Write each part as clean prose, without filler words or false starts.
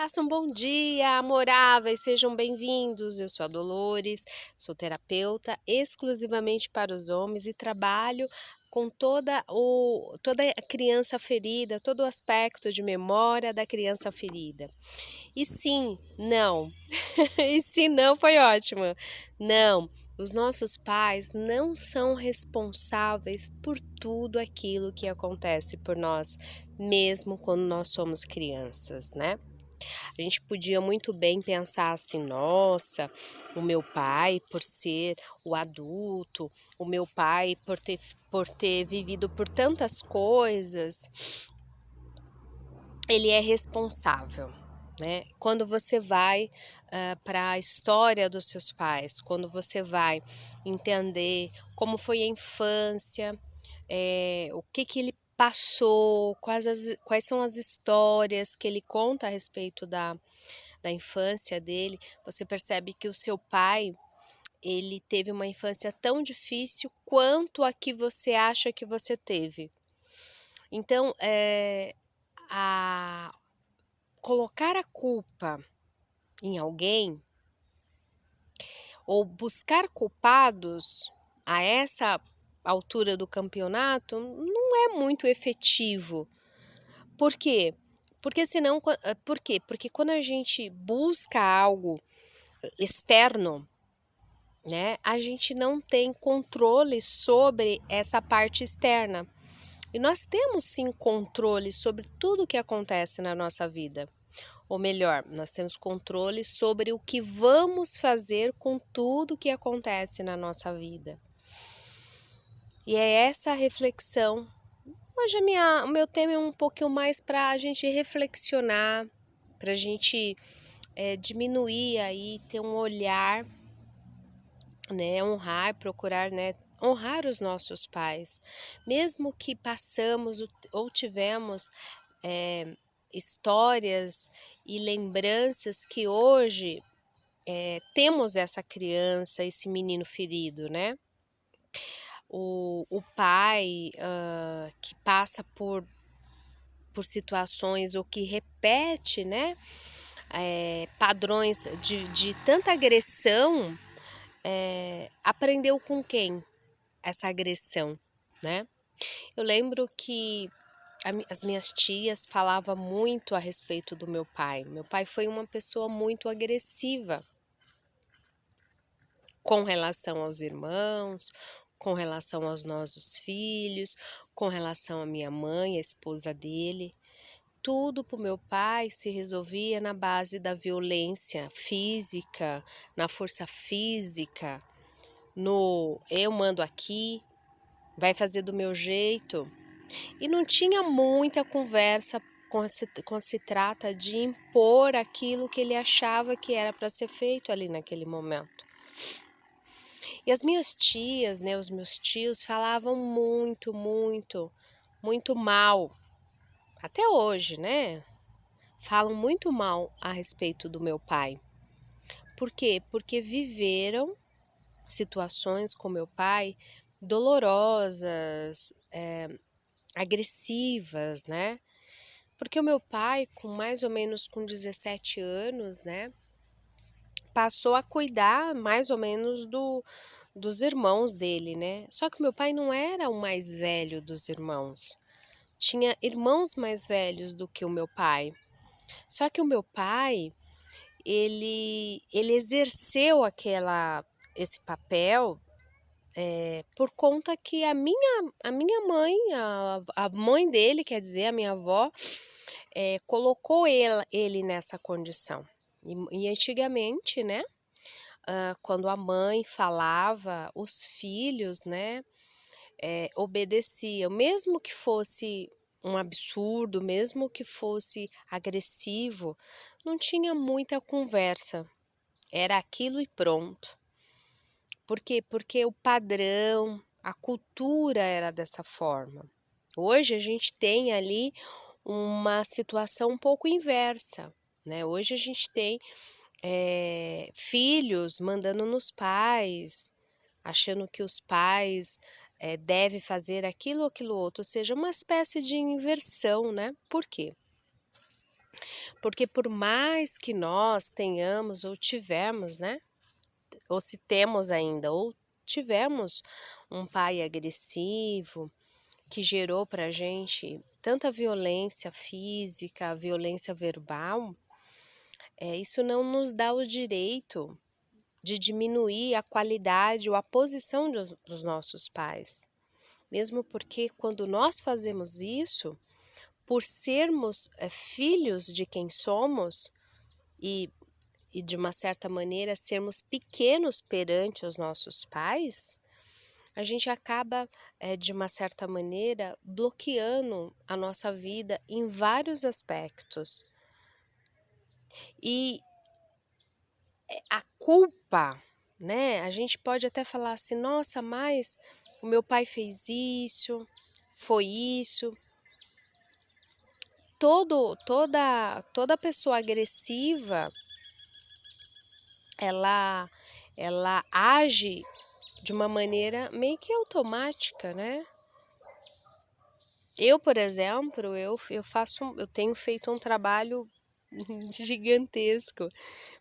Faça um bom dia, amoráveis, sejam bem-vindos. Eu sou a Dolores, sou terapeuta exclusivamente para os homens e trabalho com toda a criança ferida, todo o aspecto de memória da criança ferida. E sim, não. E sim, não foi ótimo. Não, os nossos pais não são responsáveis por tudo aquilo que acontece por nós, mesmo quando nós somos crianças, né? A gente podia muito bem pensar assim: nossa, o meu pai, por ser o adulto, o meu pai, por ter vivido por tantas coisas, ele é responsável. Né? Quando você vai para a história dos seus pais, quando você vai entender como foi a infância, o que ele passou, quais são as histórias que ele conta a respeito da infância dele, você percebe que o seu pai, ele teve uma infância tão difícil quanto a que você acha que você teve. Então, a colocar a culpa em alguém ou buscar culpados a essa altura do campeonato não é muito efetivo. Por quê? Por quê? Porque quando a gente busca algo externo, né, a gente não tem controle sobre essa parte externa. E nós temos sim controle sobre tudo o que acontece na nossa vida. Ou melhor, nós temos controle sobre o que vamos fazer com tudo que acontece na nossa vida. E é essa reflexão. Hoje o meu tema é um pouquinho mais para a gente reflexionar, para a gente diminuir aí, ter um olhar, né, procurar, né, honrar os nossos pais, mesmo que passamos ou tivemos histórias e lembranças que hoje temos essa criança, esse menino ferido, né? O pai que passa por situações ou que repete, né, padrões de tanta agressão, aprendeu com quem essa agressão, né? Eu lembro que as minhas tias falavam muito a respeito do meu pai. Meu pai foi uma pessoa muito agressiva com relação aos irmãos, com relação aos nossos filhos, com relação à minha mãe, a esposa dele. Tudo para o meu pai se resolvia na base da violência física, na força física, no eu mando aqui, vai fazer do meu jeito. E não tinha muita conversa quando se trata de impor aquilo que ele achava que era para ser feito ali naquele momento. E as minhas tias, né, os meus tios falavam muito, muito, muito mal, até hoje, né? Falam muito mal a respeito do meu pai. Por quê? Porque viveram situações com meu pai dolorosas, agressivas, né? Porque o meu pai, com mais ou menos com 17 anos, né, passou a cuidar mais ou menos dos irmãos dele, né? Só que meu pai não era o mais velho dos irmãos. Tinha irmãos mais velhos do que o meu pai. Só que o meu pai, ele exerceu esse papel por conta que a minha mãe, a mãe dele, quer dizer, a minha avó, colocou ele nessa condição. E antigamente, né, quando a mãe falava, os filhos, né, obedeciam, mesmo que fosse um absurdo, mesmo que fosse agressivo, não tinha muita conversa, era aquilo e pronto. Por quê? Porque o padrão, a cultura era dessa forma. Hoje a gente tem ali uma situação um pouco inversa, né? Hoje a gente tem filhos mandando nos pais, achando que os pais devem fazer aquilo ou aquilo outro, ou seja, uma espécie de inversão, né? Por quê? Porque por mais que nós tenhamos ou tivemos, né, ou se temos ainda, ou tivemos um pai agressivo que gerou pra gente tanta violência física, violência verbal, isso não nos dá o direito de diminuir a qualidade ou a posição dos nossos pais. Mesmo porque quando nós fazemos isso, por sermos filhos de quem somos e, e de uma certa maneira sermos pequenos perante os nossos pais, a gente acaba, de uma certa maneira, bloqueando a nossa vida em vários aspectos. E a culpa, né, a gente pode até falar assim: "Nossa, mas o meu pai fez isso, foi isso". Toda pessoa agressiva, ela ela age de uma maneira meio que automática, né. Eu, por exemplo, eu tenho feito um trabalho gigantesco.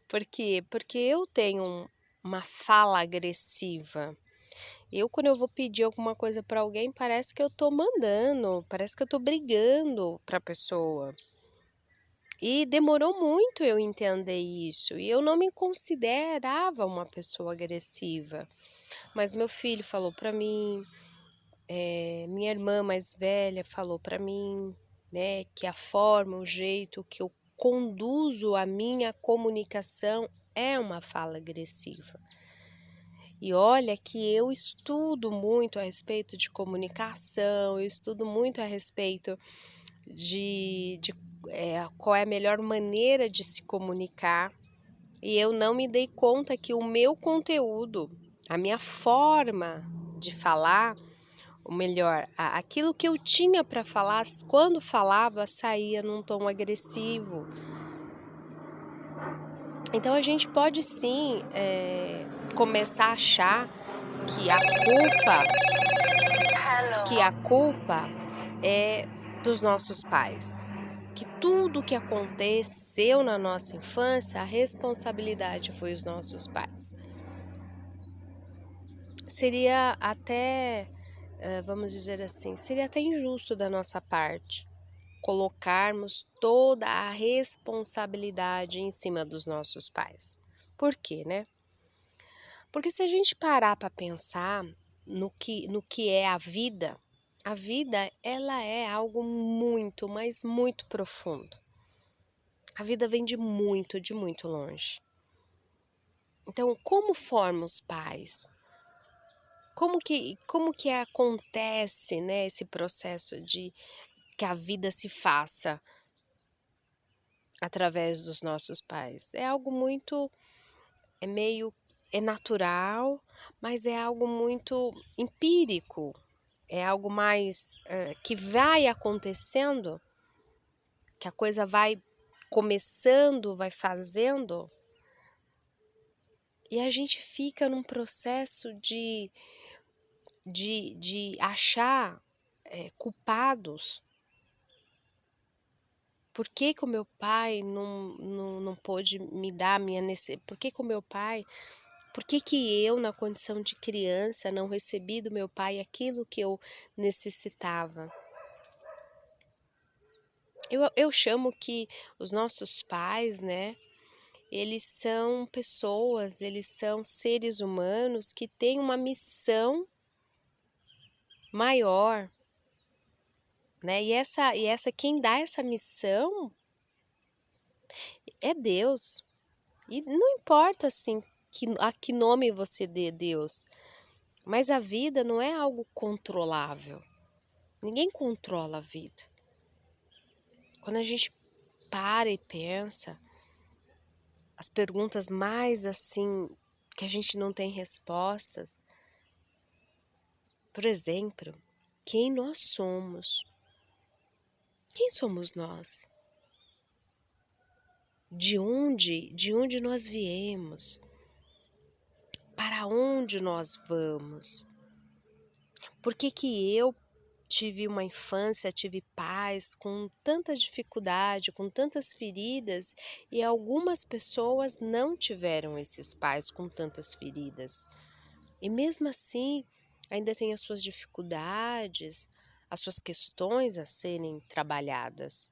Por quê? Porque eu tenho uma fala agressiva. Quando eu vou pedir alguma coisa para alguém, parece que eu tô mandando, parece que eu tô brigando pra pessoa. E demorou muito eu entender isso, e eu não me considerava uma pessoa agressiva. Mas meu filho falou para mim, minha irmã mais velha falou para mim, né, que a forma, o jeito que eu conduzo a minha comunicação é uma fala agressiva. E olha que eu estudo muito a respeito de comunicação, eu estudo muito a respeito de qual é a melhor maneira de se comunicar, e eu não me dei conta que o meu conteúdo, a minha forma de falar, ou melhor, aquilo que eu tinha para falar, quando falava, saía num tom agressivo. Então a gente pode sim, começar a achar que a culpa é dos nossos pais, que tudo que aconteceu na nossa infância, a responsabilidade foi os nossos pais. Seria até, vamos dizer assim, seria até injusto da nossa parte colocarmos toda a responsabilidade em cima dos nossos pais. Por quê, né? Porque se a gente parar para pensar no que é a vida ela é algo muito, mas muito profundo. A vida vem de muito longe. Então, como formam os pais? Como que acontece, né, esse processo de que a vida se faça através dos nossos pais? É algo muito, é meio, é natural, mas é algo muito empírico. É algo mais, que vai acontecendo, que a coisa vai começando, vai fazendo, e a gente fica num processo de achar, culpados. Por que que o meu pai não pôde me dar a minha por que que o meu pai por que que eu, na condição de criança, não recebi do meu pai aquilo que eu necessitava? Eu chamo que os nossos pais, né, eles são pessoas, eles são seres humanos que têm uma missão maior, né, e essa quem dá essa missão é Deus. E não importa, assim, a que nome você dê Deus, mas a vida não é algo controlável. Ninguém controla a vida. Quando a gente para e pensa, as perguntas mais, assim, que a gente não tem respostas, por exemplo, quem nós somos? Quem somos nós? De onde nós viemos? Para onde nós vamos? Por que que eu tive uma infância, tive pais com tanta dificuldade, com tantas feridas, e algumas pessoas não tiveram esses pais com tantas feridas. E mesmo assim, ainda tem as suas dificuldades, as suas questões a serem trabalhadas.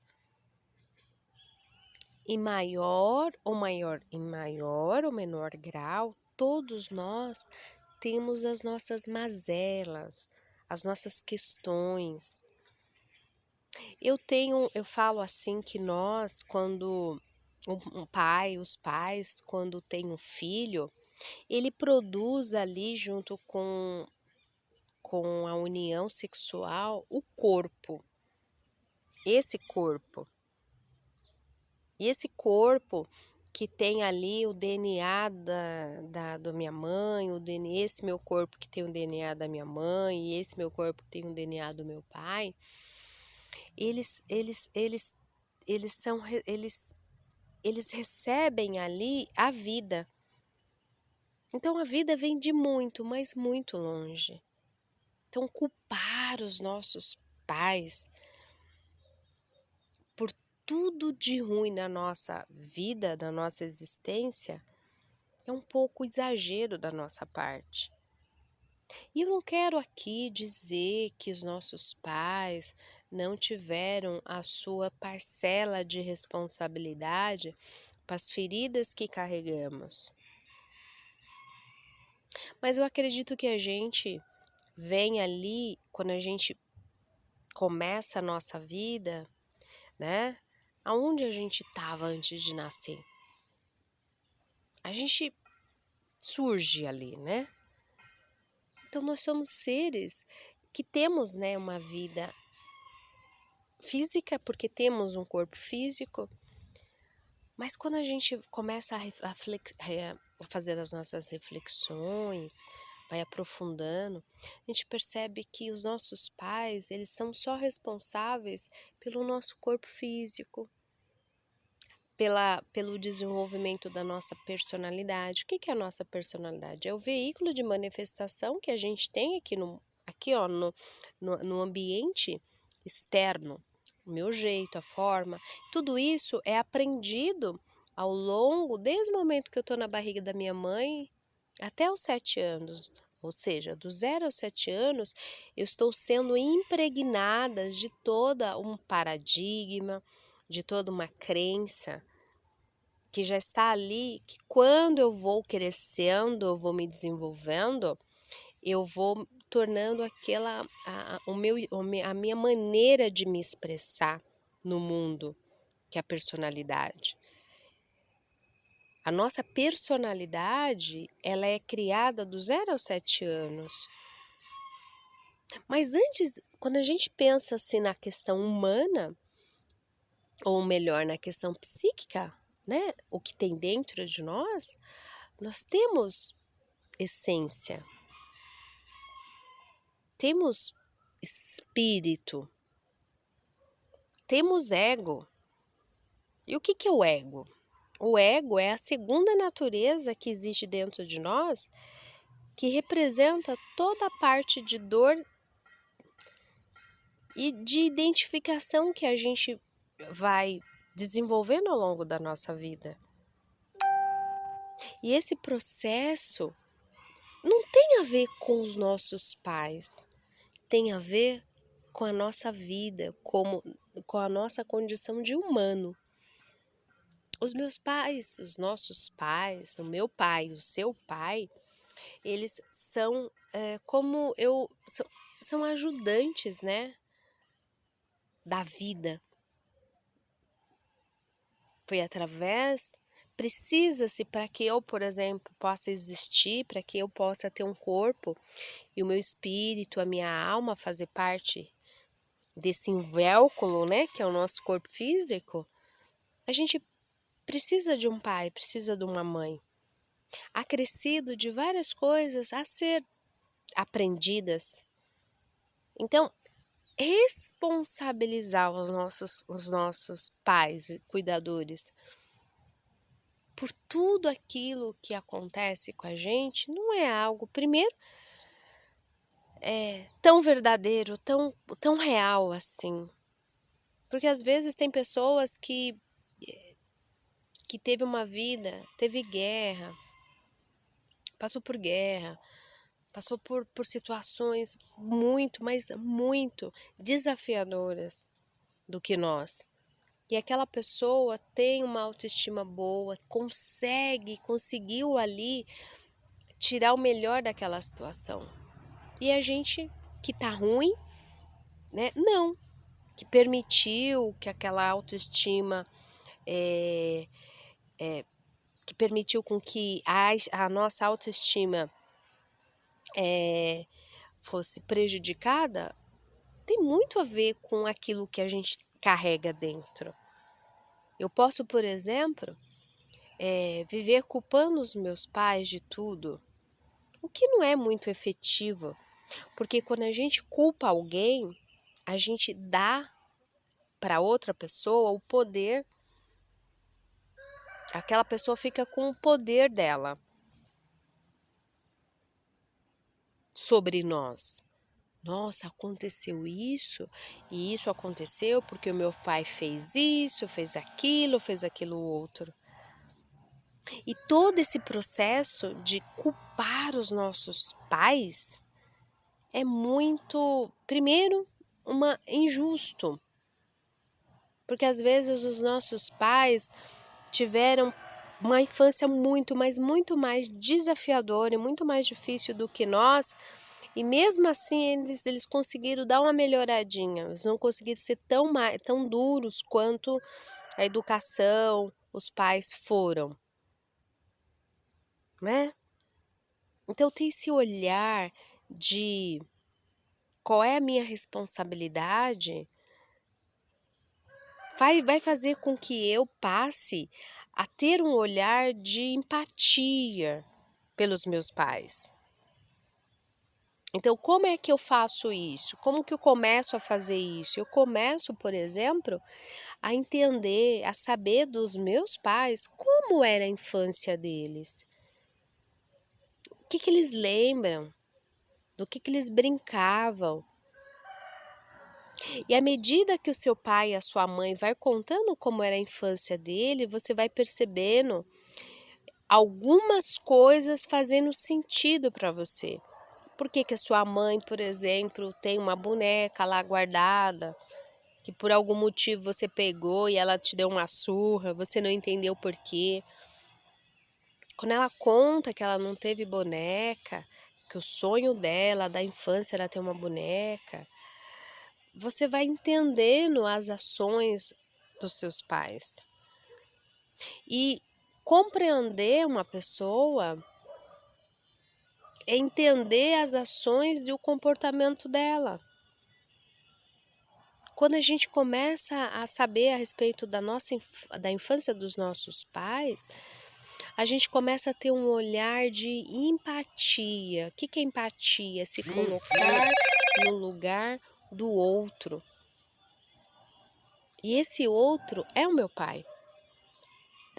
Em maior ou menor grau, todos nós temos as nossas mazelas, as nossas questões. Eu falo assim que nós, quando os pais, quando têm um filho, ele produz ali junto com a união sexual o corpo, esse corpo. E esse corpo que tem ali o DNA da minha mãe, esse meu corpo que tem o DNA da minha mãe, e esse meu corpo que tem o DNA do meu pai, eles são, eles recebem ali a vida. Então a vida vem de muito, mas muito longe. Então culpar os nossos pais por tudo de ruim na nossa vida, na nossa existência, é um pouco exagero da nossa parte. E eu não quero aqui dizer que os nossos pais não tiveram a sua parcela de responsabilidade para as feridas que carregamos. Mas eu acredito que a gente vem ali, quando a gente começa a nossa vida, né? Aonde a gente estava antes de nascer? A gente surge ali, né? Então nós somos seres que temos, né, uma vida física, porque temos um corpo físico, mas quando a gente começa a fazer as nossas reflexões, vai aprofundando, a gente percebe que os nossos pais, eles são só responsáveis pelo nosso corpo físico, pelo desenvolvimento da nossa personalidade. O que é a nossa personalidade? É o veículo de manifestação que a gente tem no ambiente externo. O meu jeito, a forma, tudo isso é aprendido ao longo, desde o momento que eu estou na barriga da minha mãe até os 7 anos. Ou seja, dos 0 aos 7 anos, eu estou sendo impregnada de todo um paradigma, de toda uma crença que já está ali, que quando eu vou crescendo, eu vou me desenvolvendo, eu vou tornando a minha maneira de me expressar no mundo, que é a personalidade. A nossa personalidade, ela é criada dos 0 aos 7 anos. Mas antes, quando a gente pensa assim na questão humana, ou melhor, na questão psíquica, né? O que tem dentro de nós temos essência, temos espírito, temos ego. E o que é o ego? O ego é a segunda natureza que existe dentro de nós, que representa toda a parte de dor e de identificação que a gente vai desenvolvendo ao longo da nossa vida. E esse processo não tem a ver com os nossos pais, tem a ver com a nossa vida, com a nossa condição de humano. Os meus pais, os nossos pais, o meu pai, o seu pai, eles são são ajudantes, né, da vida. Foi precisa-se para que eu, por exemplo, possa existir, para que eu possa ter um corpo e o meu espírito, a minha alma fazer parte desse invólucro, né, que é o nosso corpo físico. A gente precisa de um pai, precisa de uma mãe, acrescido de várias coisas a ser aprendidas. Então, responsabilizar os nossos pais e cuidadores por tudo aquilo que acontece com a gente não é algo, primeiro, tão verdadeiro, tão real assim. Porque às vezes tem pessoas que teve uma vida, teve guerra, passou por situações muito, mas muito desafiadoras do que nós. E aquela pessoa tem uma autoestima boa, conseguiu ali tirar o melhor daquela situação. E a gente que tá ruim, né? Não, que permitiu que aquela autoestima, que permitiu com que a nossa autoestima fosse prejudicada, tem muito a ver com aquilo que a gente carrega dentro. Eu posso, por exemplo, viver culpando os meus pais de tudo, o que não é muito efetivo, porque quando a gente culpa alguém, a gente dá para outra pessoa o poder, aquela pessoa fica com o poder dela sobre nós. Nossa, aconteceu isso, e isso aconteceu porque o meu pai fez isso, fez aquilo outro. E todo esse processo de culpar os nossos pais é muito, primeiro, injusto, porque às vezes os nossos pais tiveram uma infância muito, mas muito mais desafiadora e muito mais difícil do que nós, e mesmo assim eles conseguiram dar uma melhoradinha, eles não conseguiram ser tão duros quanto a educação, os pais foram, né? Então tem esse olhar de qual é a minha responsabilidade, vai fazer com que eu passe a ter um olhar de empatia pelos meus pais. Então, como é que eu faço isso? Como que eu começo a fazer isso? Eu começo, por exemplo, a entender, a saber dos meus pais como era a infância deles. O que eles lembram? Do que eles brincavam? E à medida que o seu pai e a sua mãe vai contando como era a infância dele, você vai percebendo algumas coisas fazendo sentido para você. Por que que a sua mãe, por exemplo, tem uma boneca lá guardada, que por algum motivo você pegou e ela te deu uma surra, você não entendeu por quê? Quando ela conta que ela não teve boneca, que o sonho dela, da infância, era ter uma boneca, você vai entendendo as ações dos seus pais. E compreender uma pessoa é entender as ações e o comportamento dela. Quando a gente começa a saber a respeito da infância dos nossos pais, a gente começa a ter um olhar de empatia. O que é empatia? Se colocar no lugar do outro. E esse outro é o meu pai.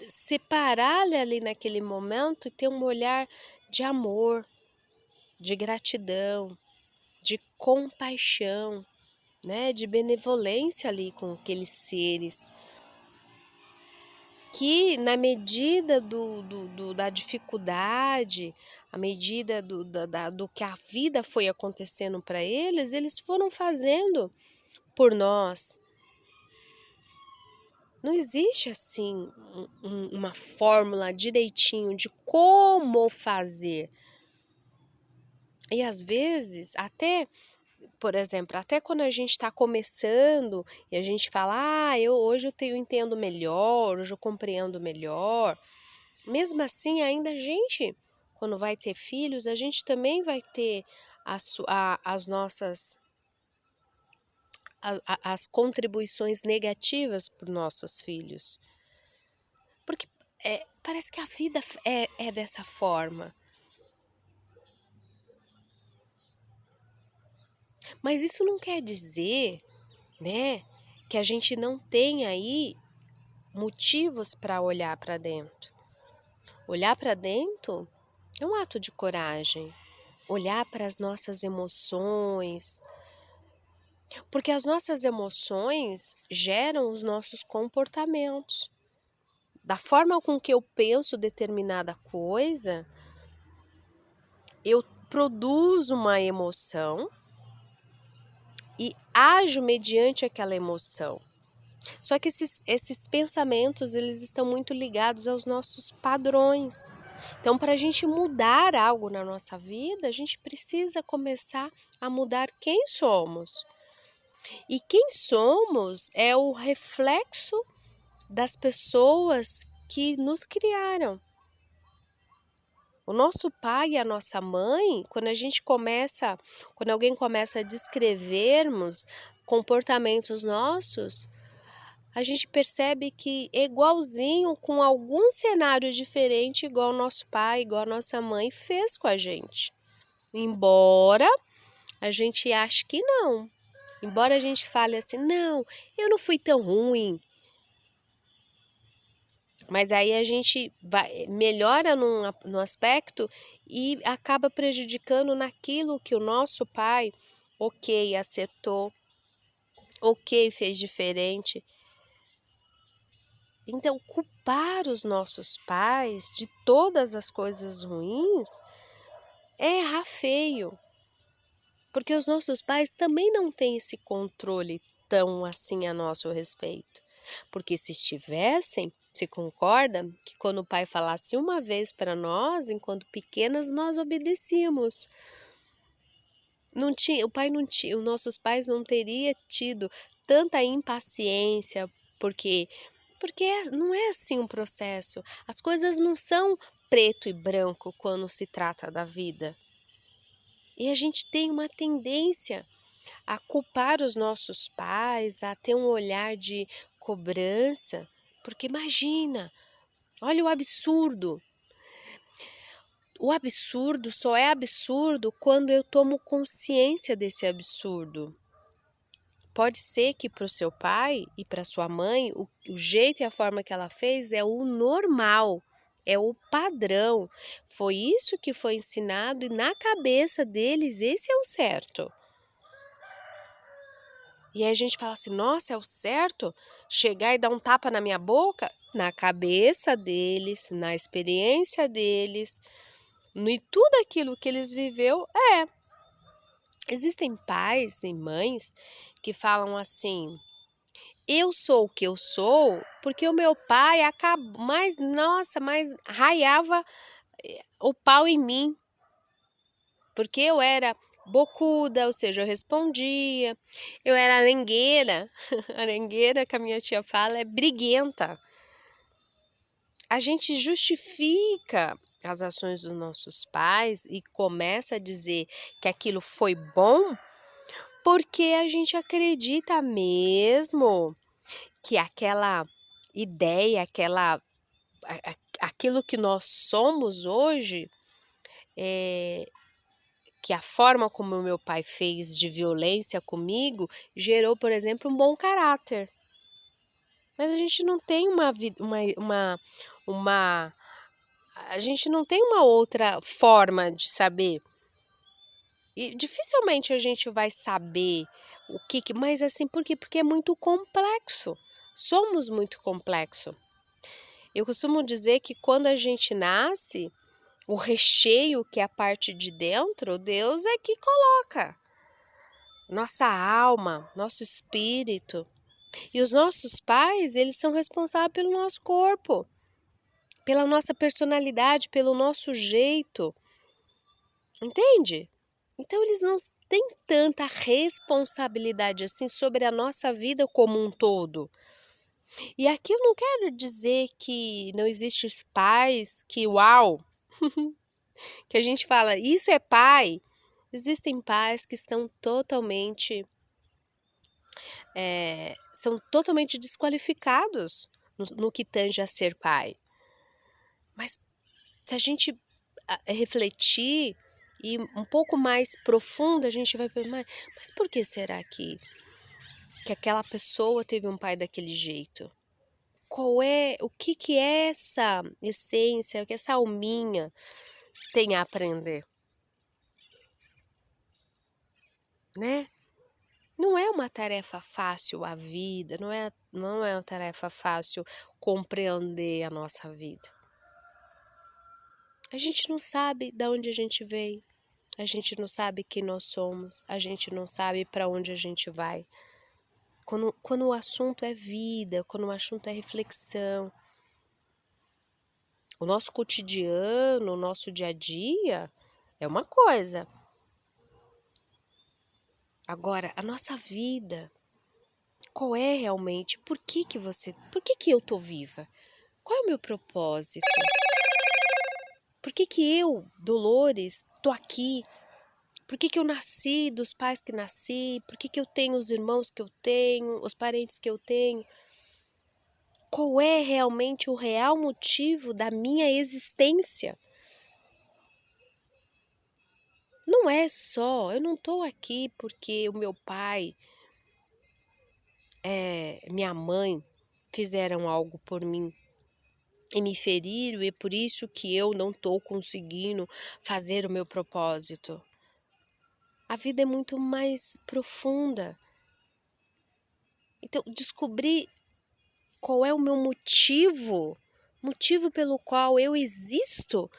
Separar ali naquele momento e ter um olhar de amor, de gratidão, de compaixão, né, de benevolência ali com aqueles seres que, na medida da dificuldade, à medida do que a vida foi acontecendo para eles, eles foram fazendo por nós. Não existe assim uma fórmula direitinho de como fazer. E às vezes, até, por exemplo, até quando a gente está começando e a gente fala, hoje eu entendo melhor, hoje eu compreendo melhor. Mesmo assim, ainda a gente, quando vai ter filhos, a gente também vai ter as nossas as contribuições negativas para os nossos filhos. Porque parece que a vida é dessa forma. Mas isso não quer dizer, né, que a gente não tem aí motivos para olhar para dentro. Olhar para dentro é um ato de coragem. olhar para as nossas emoções, porque as nossas emoções geram os nossos comportamentos. Da forma com que eu penso determinada coisa, eu produzo uma emoção e ajo mediante aquela emoção. Só que esses pensamentos, eles estão muito ligados aos nossos padrões. Então, para a gente mudar algo na nossa vida, a gente precisa começar a mudar quem somos. E quem somos é o reflexo das pessoas que nos criaram. O nosso pai e a nossa mãe, quando alguém começa a descrevermos comportamentos nossos, a gente percebe que é igualzinho com algum cenário diferente, igual o nosso pai, igual a nossa mãe fez com a gente. Embora a gente ache que não. Embora a gente fale assim, não, eu não fui tão ruim. Mas aí a gente melhora num aspecto e acaba prejudicando naquilo que o nosso pai, ok, acertou, ok, fez diferente. Então, culpar os nossos pais de todas as coisas ruins é errar feio. Porque os nossos pais também não têm esse controle tão assim a nosso respeito. Porque se estivessem, se concorda que quando o pai falasse uma vez para nós, enquanto pequenas, nós obedecíamos. Não tinha, o pai não tinha, os nossos pais não teriam tido tanta impaciência, porque não é assim um processo. As coisas não são preto e branco quando se trata da vida. E a gente tem uma tendência a culpar os nossos pais, a ter um olhar de cobrança, porque imagina, olha o absurdo. O absurdo só é absurdo quando eu tomo consciência desse absurdo. Pode ser que para o seu pai e para sua mãe, o jeito e a forma que ela fez é o normal, é o padrão. Foi isso que foi ensinado e na cabeça deles esse é o certo. E aí a gente fala assim, nossa, é o certo? Chegar e dar um tapa na minha boca? Na cabeça deles, na experiência deles, e tudo aquilo que eles viveu, é. Existem pais e mães que falam assim, eu sou o que eu sou porque o meu pai acabou, mas raiava o pau em mim, porque eu era bocuda, ou seja, eu respondia, eu era arengueira, arengueira que a minha tia fala é briguenta. A gente justifica as ações dos nossos pais e começa a dizer que aquilo foi bom porque a gente acredita mesmo que aquela ideia, aquilo que nós somos hoje, que a forma como o meu pai fez de violência comigo gerou, por exemplo, um bom caráter. Mas a gente não tem a gente não tem uma outra forma de saber. E dificilmente a gente vai saber mas assim, por quê? Porque é muito complexo. Somos muito complexo. Eu costumo dizer que quando a gente nasce, o recheio, que é a parte de dentro, Deus é que coloca. Nossa alma, nosso espírito. E os nossos pais, eles são responsáveis pelo nosso corpo, pela nossa personalidade, pelo nosso jeito. Entende? Então eles não têm tanta responsabilidade assim sobre a nossa vida como um todo. E aqui eu não quero dizer que não existem os pais que, uau, que a gente fala, isso é pai. Existem pais que estão são totalmente desqualificados no que tange a ser pai. Mas se a gente refletir e um pouco mais profundo, a gente vai perguntar, mas por que será que aquela pessoa teve um pai daquele jeito? O que é essa essência, o que essa alminha tem a aprender? né? Não é uma tarefa fácil a vida, não é uma tarefa fácil compreender a nossa vida. A gente não sabe de onde a gente veio, a gente não sabe quem nós somos, a gente não sabe para onde a gente vai. Quando o assunto é vida, quando o assunto é reflexão, o nosso cotidiano, o nosso dia a dia é uma coisa. Agora, a nossa vida, qual é realmente? Por que eu tô viva? Qual é o meu propósito? Por que eu, Dolores, tô aqui? Por que eu nasci dos pais que nasci? Por que eu tenho os irmãos que eu tenho, os parentes que eu tenho? Qual é realmente o real motivo da minha existência? Não é só, eu não tô aqui porque o meu pai, minha mãe fizeram algo por mim e me feriram e é por isso que eu não tô conseguindo fazer o meu propósito. A vida é muito mais profunda. Então, descobrir qual é o meu motivo pelo qual eu existo,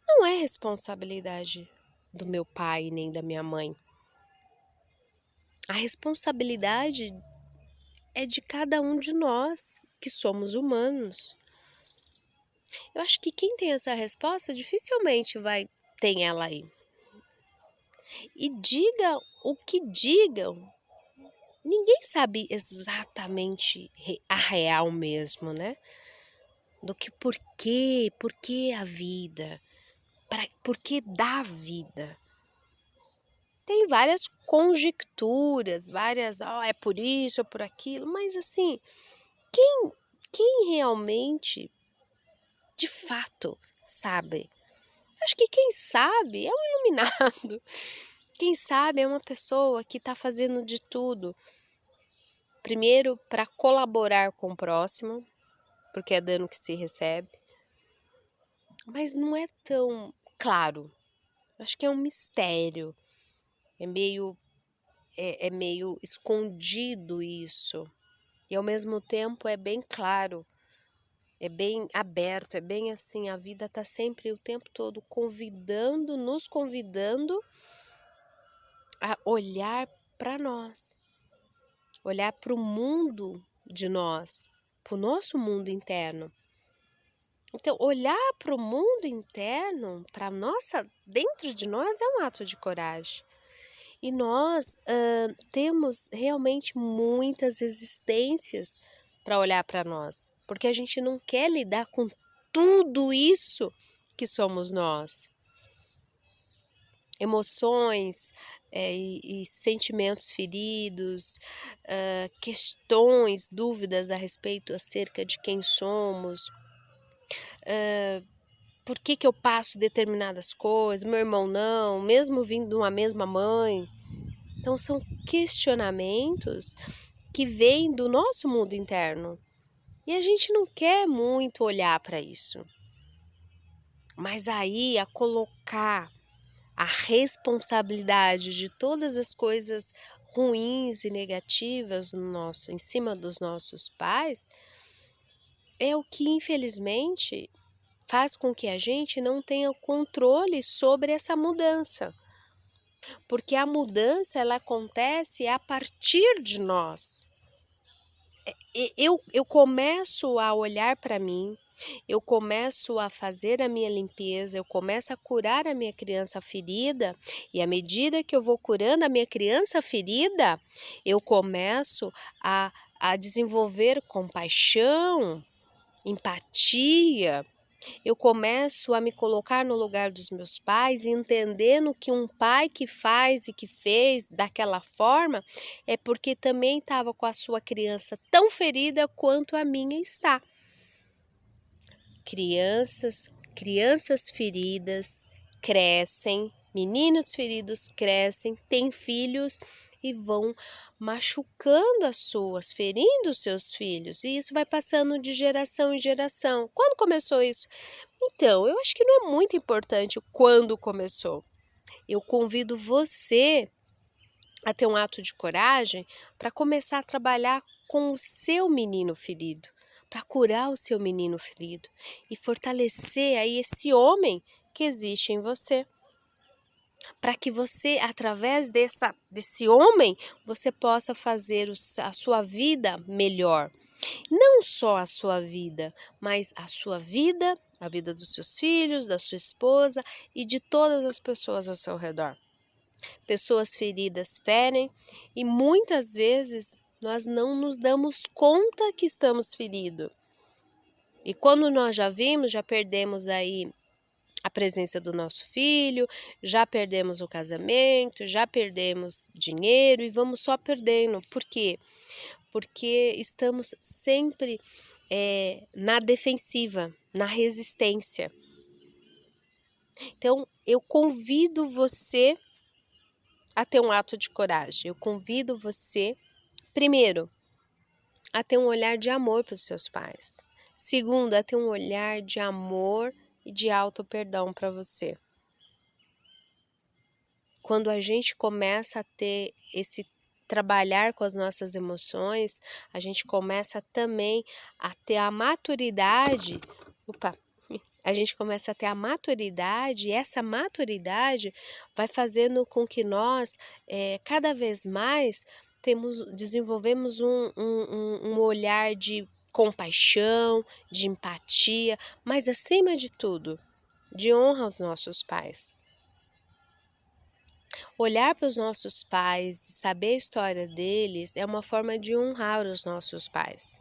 não é responsabilidade do meu pai nem da minha mãe. A responsabilidade é de cada um de nós, que somos humanos. Eu acho que quem tem essa resposta dificilmente vai ter ela aí. E diga o que digam, ninguém sabe exatamente a real mesmo, né? Do que por que a vida, por que dar vida. Tem várias conjecturas, é por isso, é por aquilo, mas assim, quem realmente, de fato, sabe? Acho que quem sabe é um iluminado. Quem sabe é uma pessoa que está fazendo de tudo. Primeiro, para colaborar com o próximo, porque é dano que se recebe. Mas não é tão claro. Acho que é um mistério. É meio escondido isso. E ao mesmo tempo é bem claro. É bem aberto, é bem assim, a vida está sempre o tempo todo nos convidando a olhar para nós, olhar para o mundo de nós, para o nosso mundo interno. Então, olhar para o mundo interno, para nossa, dentro de nós, é um ato de coragem. E nós temos realmente muitas resistências para olhar para nós, porque a gente não quer lidar com tudo isso que somos nós. Emoções e sentimentos feridos, questões, dúvidas a respeito acerca de quem somos, por que eu passo determinadas coisas, meu irmão não, mesmo vindo de uma mesma mãe. Então são questionamentos que vêm do nosso mundo interno e a gente não quer muito olhar para isso. Mas aí a colocar a responsabilidade de todas as coisas ruins e negativas em cima dos nossos pais, é o que infelizmente faz com que a gente não tenha controle sobre essa mudança. Porque a mudança ela acontece a partir de nós. Eu começo a olhar para mim, eu começo a fazer a minha limpeza, eu começo a curar a minha criança ferida, e à medida que eu vou curando a minha criança ferida, eu começo a desenvolver compaixão, empatia, eu começo a me colocar no lugar dos meus pais e entendendo que um pai que faz e que fez daquela forma é porque também estava com a sua criança tão ferida quanto a minha está. Crianças feridas crescem, meninos feridos crescem, têm filhos e vão machucando ferindo os seus filhos. E isso vai passando de geração em geração. Quando começou isso? Então, eu acho que não é muito importante quando começou. Eu convido você a ter um ato de coragem para começar a trabalhar com o seu menino ferido, para curar o seu menino ferido e fortalecer aí esse homem que existe em você. Para que você, através desse homem, você possa fazer a sua vida melhor. Não só a sua vida, mas a sua vida, a vida dos seus filhos, da sua esposa e de todas as pessoas ao seu redor. Pessoas feridas ferem e muitas vezes nós não nos damos conta que estamos feridos. E quando nós já vimos, já perdemos aí a presença do nosso filho, já perdemos o casamento, já perdemos dinheiro e vamos só perdendo. Por quê? Porque estamos sempre na defensiva, na resistência. Então, eu convido você a ter um ato de coragem. Eu convido você, primeiro, a ter um olhar de amor para os seus pais. Segundo, a ter um olhar de amor e de auto-perdão para você. Quando a gente começa a ter esse trabalhar com as nossas emoções, a gente começa também a ter a maturidade, a gente começa a ter a maturidade, e essa maturidade vai fazendo com que nós, cada vez mais, desenvolvemos um olhar de compaixão, de empatia, mas acima de tudo, de honra aos nossos pais. Olhar para os nossos pais e saber a história deles é uma forma de honrar os nossos pais.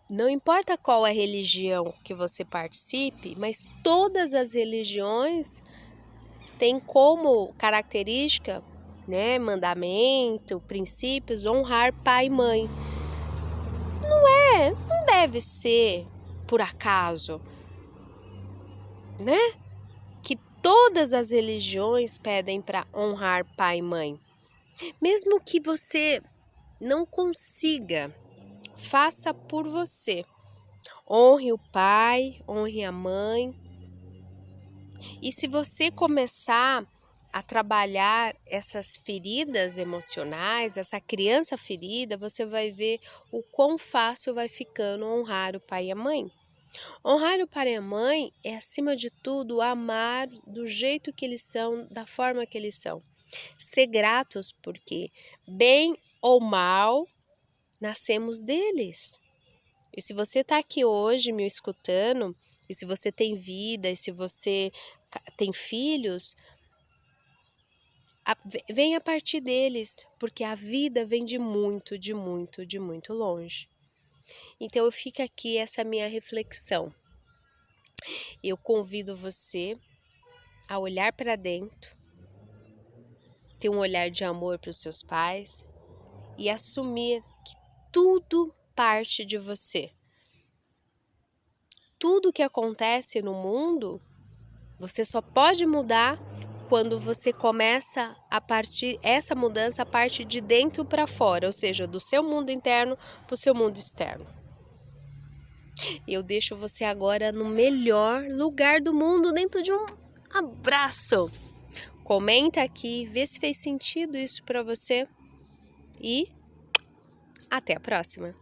Não importa qual a religião que você participe, mas todas as religiões têm como característica, mandamento, princípios, honrar pai e mãe. Não deve ser por acaso, que todas as religiões pedem para honrar pai e mãe. Mesmo que você não consiga, faça por você. Honre o pai, honre a mãe. E se você começar a trabalhar essas feridas emocionais, essa criança ferida, você vai ver o quão fácil vai ficando honrar o pai e a mãe. Honrar o pai e a mãe é, acima de tudo, amar do jeito que eles são, da forma que eles são. Ser gratos porque, bem ou mal, nascemos deles. E se você está aqui hoje me escutando, e se você tem vida, e se você tem filhos, vem a partir deles, porque a vida vem de muito, de muito, de muito longe. Então fica aqui essa minha reflexão. Eu convido você a olhar para dentro, ter um olhar de amor para os seus pais e assumir que tudo parte de você. Tudo que acontece no mundo, você só pode mudar quando você começa essa mudança a partir de dentro para fora, ou seja, do seu mundo interno para o seu mundo externo. Eu deixo você agora no melhor lugar do mundo, dentro de um abraço. Comenta aqui, vê se fez sentido isso para você e até a próxima.